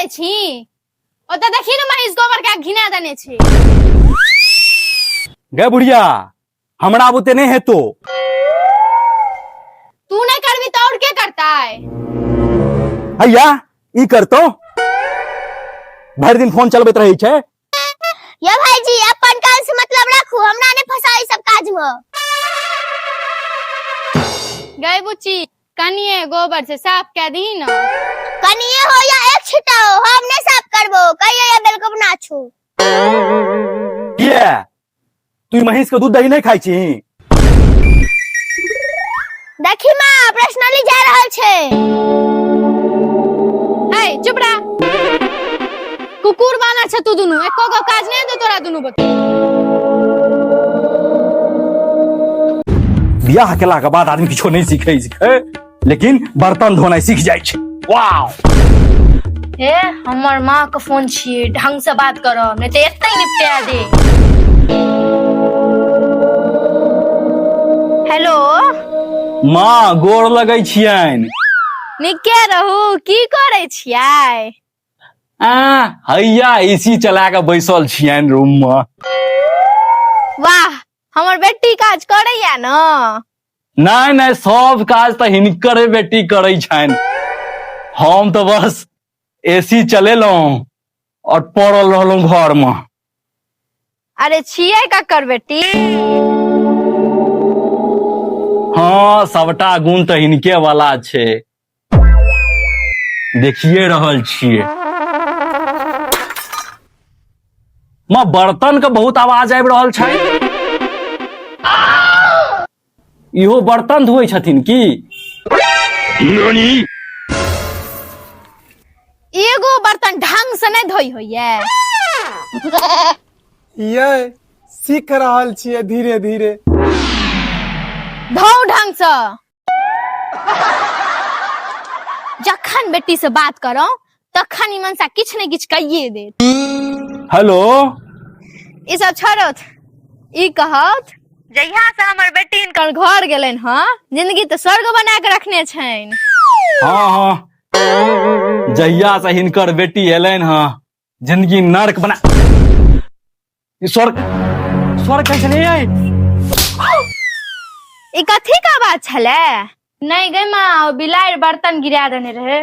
करे छी ओते देखी न महिष गोबर के घिना देने छी। गे बुढ़िया हमरा बुते नहीं है तो तू नहीं करबी तो और के करता है? हैया ई करतो भर दिन फोन चलबैत रही छे। ये भाईजी अपन काल से मतलब रखू, हमरा ने फसाई सब काज में। गए बुच्ची कनिए गोबर से साफ क्या दी न। कनिए हो या एक छिटा हो, हम नहीं साफ करबो, कहिए ये बिल्कुल ना छू। ये तू महिष के दूध दही नहीं खाई छी? देखी मां पर्सनली जा रहल छे। ए चुप रह, कुकुर बानर छ तू दुनु, एको गो काज नहीं दे तोरा दुनु बते। बियाह केला के बाद आदमी किछो नहीं सीखे लेकिन बर्तन धोनाइ सीख जाय छे। वाओ हे हमर मां के फोन छिए, ढंग से बात करो नहीं तो एते ही निपटा दे। हेलो माँ गोर लगै छियन। निके रहू, की करे छियै? हैया एसी चला के बैसल छियन रूम में। वाह हमर बेटी काज करैया न। नहीं नहीं सब काज तो हिनकर बेटी करे छन, हम तो बस एसी चलेलौं और पड़ल रहलौं घर में। अरे छियै ककर बेटी? हाँ सबटा गुण तो हिनके वाला छे, देखिए रहल छिए। मां बर्तन के बहुत आवाज आबि रहल छै, इहो बर्तन धोए छथिन की? एगो बर्तन ढंग से नहीं धोई होइए। ये सीख रहल छिए धीरे धीरे। धो ढंग से। जखन बेटी से बात करो तखन ईमन सा किछ ने किछ कहिए दे। हेलो ई सब छोड़त, ई कहत जहिया से हमर बेटी इनकर घर गेलन हां, जिंदगी तो स्वर्ग बना के रखने छन। हाँ हाँ जहिया से हिनकर बेटी एलन हाँ, जिंदगी नर्क बना। स्वर्ग स्वर्ग कैसे नहीं आई? ई कथी का बात छले? नहीं गई मां, बिलाड़ बर्तन गिरा देने रहे।